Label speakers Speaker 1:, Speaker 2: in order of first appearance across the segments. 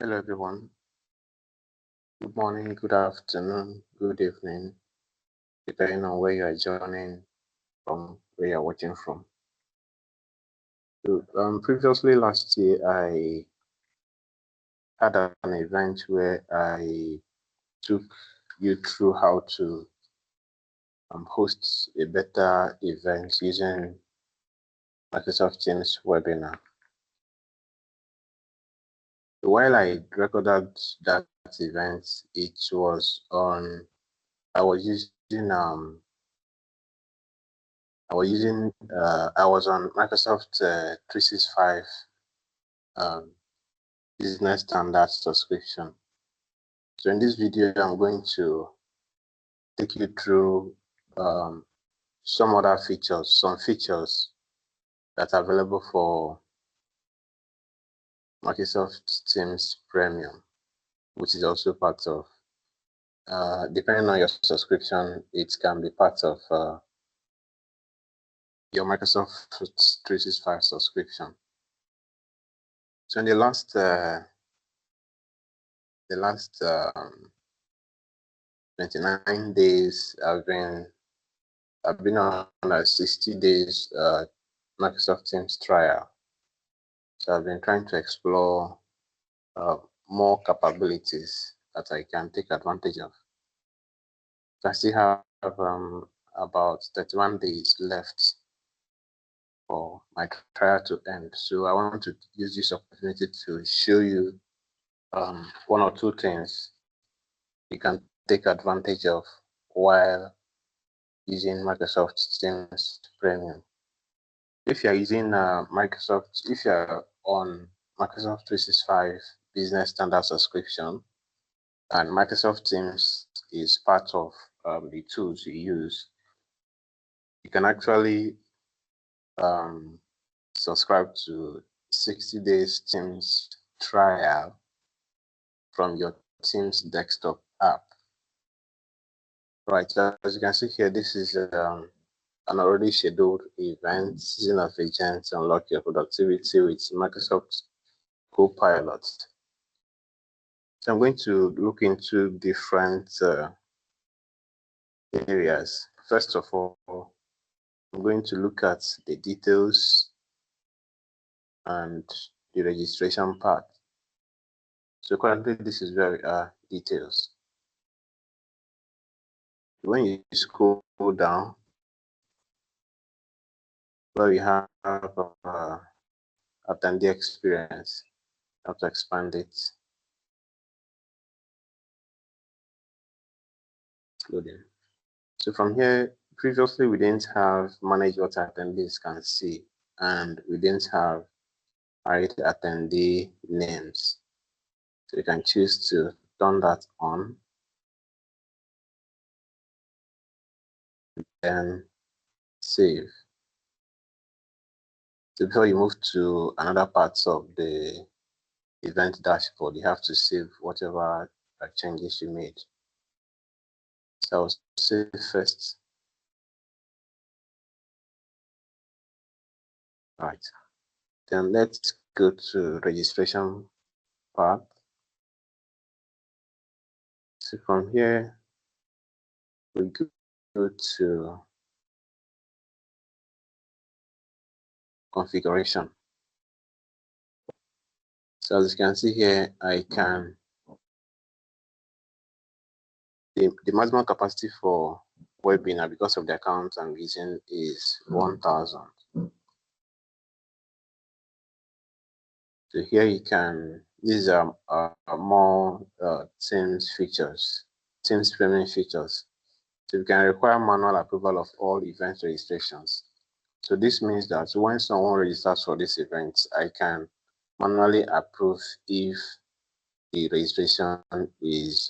Speaker 1: Hello everyone. Good morning, good afternoon, good evening, depending on where you are joining from, where you are watching from. So, previously last year, I had an event where I took you through how to host a better event using Microsoft Teams webinar. So while I recorded that event, it was on, I was using I was on Microsoft 365 business standard subscription. So in this video, I'm going to take you through some other features, some features that are available for Microsoft Teams Premium, which is also part of, depending on your subscription, it can be part of your Microsoft 365 subscription. So in the last 29 days, I've been on a 60 days Microsoft Teams trial. So I've been trying to explore more capabilities that I can take advantage of. So I still have about 31 days left for my trial to end. So I want to use this opportunity to show you one or two things you can take advantage of while using Microsoft Teams Premium. If you're using if you're on Microsoft 365 Business Standard subscription, and Microsoft Teams is part of the tools you use, you can actually subscribe to 60 days Teams trial from your Teams desktop app. Right, as you can see here, this is an already scheduled event, Season of Agents, Unlock Your Productivity with Microsoft Copilot. So I'm going to look into different areas. First of all, I'm going to look at the details and the registration part. So currently this is where we are, details. When you scroll down, where we have attendee experience, I have to expand it. Loading. So from here, previously we didn't have manage what attendees can see, and we didn't have hide attendee names. So you can choose to turn that on, then save. So before you move to another parts of the event dashboard, you have to save whatever changes you made. So I'll save first. Right. Then let's go to registration part. So from here, we go to configuration. So as you can see here, I can, the maximum capacity for webinar because of the account I'm using is 1000. So here you can, these are more Teams features, Teams Premium features. So you can require manual approval of all event registrations. So this means that when someone registers for this event, I can manually approve if the registration is,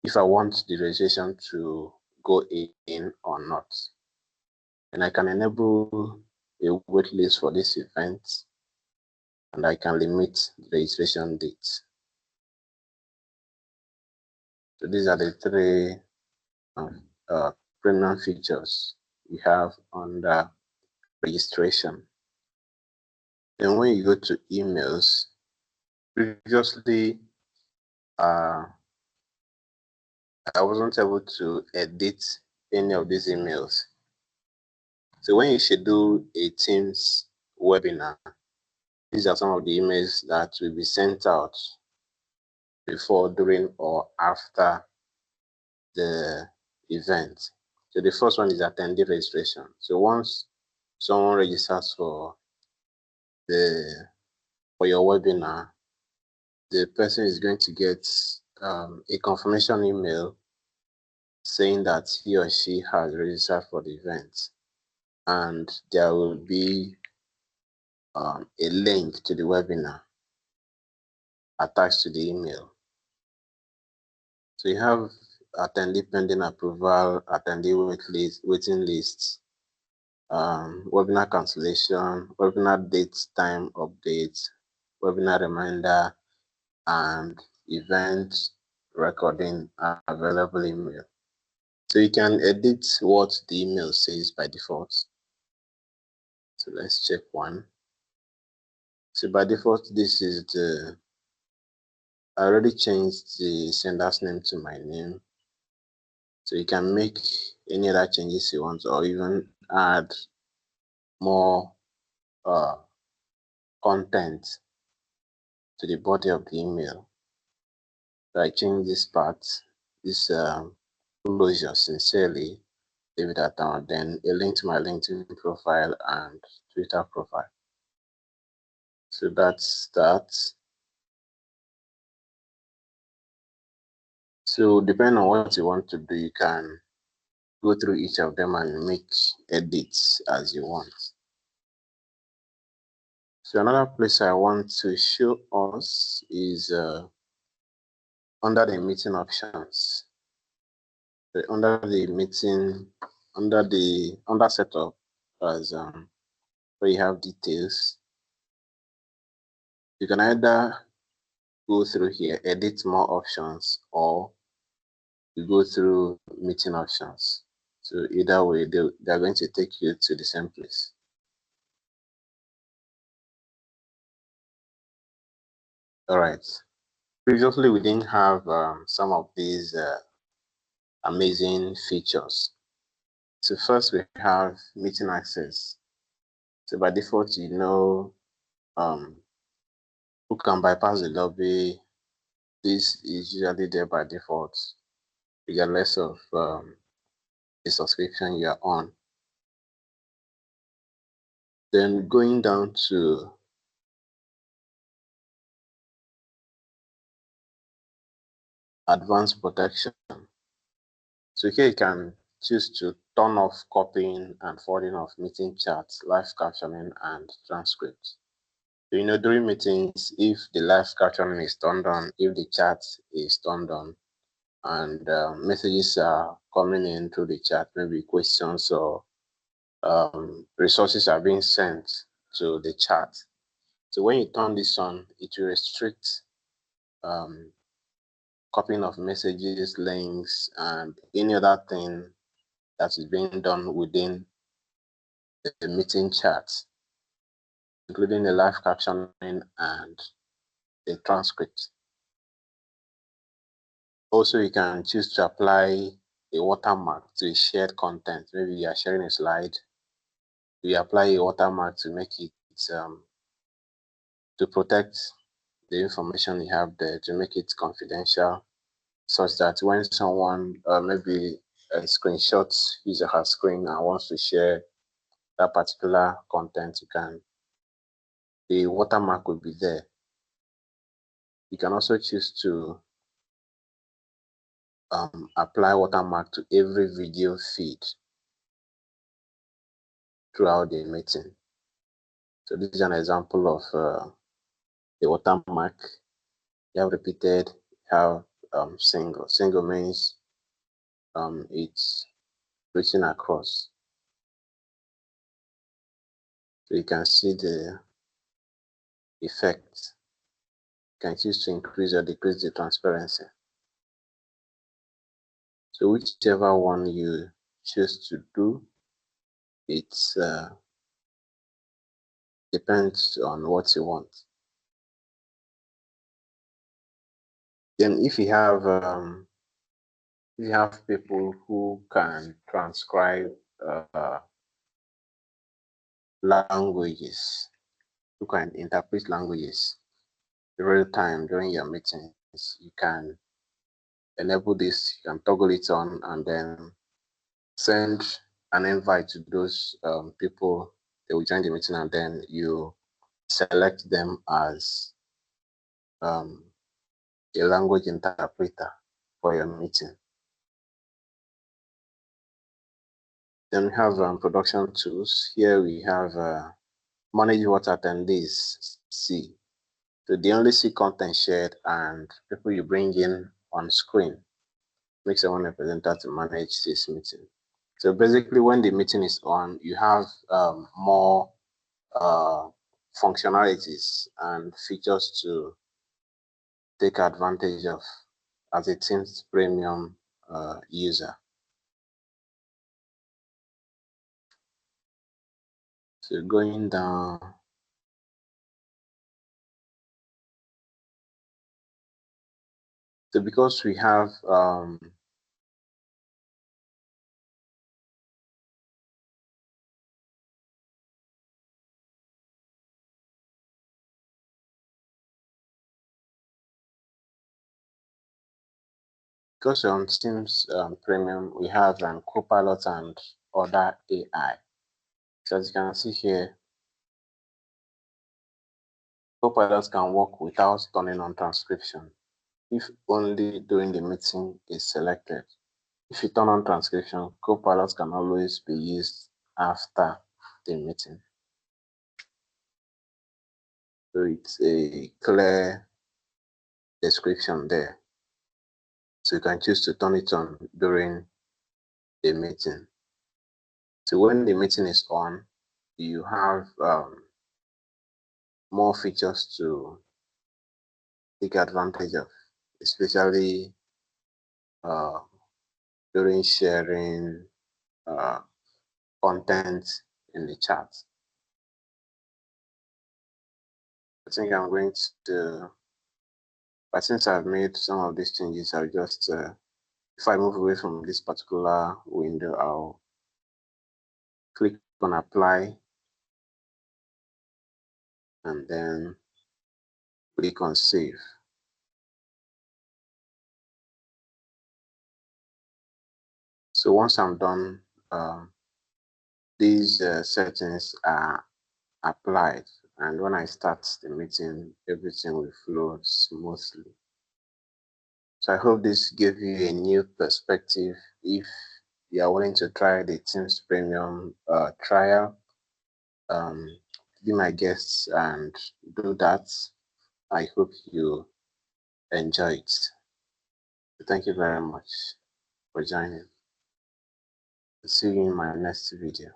Speaker 1: if I want the registration to go in or not. And I can enable a wait list for this event, and I can limit the registration dates. So these are the three premium features we have under registration. Then when you go to emails, Previously, I wasn't able to edit any of these emails. So when you schedule a Teams webinar, these are some of the emails that will be sent out before, during, or after the event. So the first one is attendee registration. So once someone registers for your webinar, the person is going to get a confirmation email saying that he or she has registered for the event, and there will be a link to the webinar attached to the email. So you have attendee pending approval, attendee waiting lists, webinar cancellation, webinar date time update, webinar reminder, and event recording available email. So you can edit what the email says by default. So let's check one. So by default, this is I already changed the sender's name to my name. So you can make any other changes you want, or even add more content to the body of the email. So I change this part, this closure, sincerely, leave it at down, then a link to my LinkedIn profile and Twitter profile. So that's that. So depending on what you want to do, you can go through each of them and make edits as you want. So another place I want to show us is under the meeting options. So under the meeting, under setup, as where you have details, you can either go through here, edit more options, or you go through meeting options. So either way, they're going to take you to the same place. All right. Previously, we didn't have some of these amazing features. So first, we have meeting access. So by default, you know who can bypass the lobby. This is usually there by default, regardless of the subscription you are on. Then going down to advanced protection. So here you can choose to turn off copying and forwarding of meeting chats, live captioning, and transcripts. So, during meetings, if the live captioning is turned on, if the chat is turned on, and messages are coming in through the chat, maybe questions or resources are being sent to the chat. So when you turn this on, it will restrict copying of messages, links, and any other thing that is being done within the meeting chat, including the live captioning and the transcript. Also, you can choose to apply a watermark to shared content. Maybe you are sharing a slide, you apply a watermark to make it to protect the information you have there, to make it confidential, such that when someone maybe screenshots his or her screen and wants to share that particular content, the watermark will be there. You can also choose to apply watermark to every video feed throughout the meeting. So this is an example of the watermark. You have repeated, you have single. Single means it's reaching across. So you can see the effect. You can choose to increase or decrease the transparency. So whichever one you choose to do, it depends on what you want. Then if you have people who can transcribe languages, who can interpret languages in real time during your meetings, you can enable this, you can toggle it on and then send an invite to those people. They will join the meeting and then you select them as a language interpreter for your meeting. Then we have production tools. Here we have manage what attendees see. So they only see content shared and people you bring in on screen. Make someone a presenter to manage this meeting. So basically when the meeting is on, you have more functionalities and features to take advantage of as a Teams Premium user. So going down, so because we have because on Teams Premium, we have Copilot and other AI. So as you can see here, Copilot can work without turning on transcription if only during the meeting is selected. If you turn on transcription, Copilot can always be used after the meeting. So it's a clear description there. So you can choose to turn it on during the meeting. So when the meeting is on, you have more features to take advantage of, especially during sharing content in the chat. I think I'm going to, but since I've made some of these changes, I'll just, if I move away from this particular window, I'll click on apply and then click on save. So once I'm done, these settings are applied, and when I start the meeting, everything will flow smoothly. So I hope this gave you a new perspective. If you are willing to try the Teams Premium trial, be my guests and do that. I hope you enjoy it. Thank you very much for joining. See you in my next video.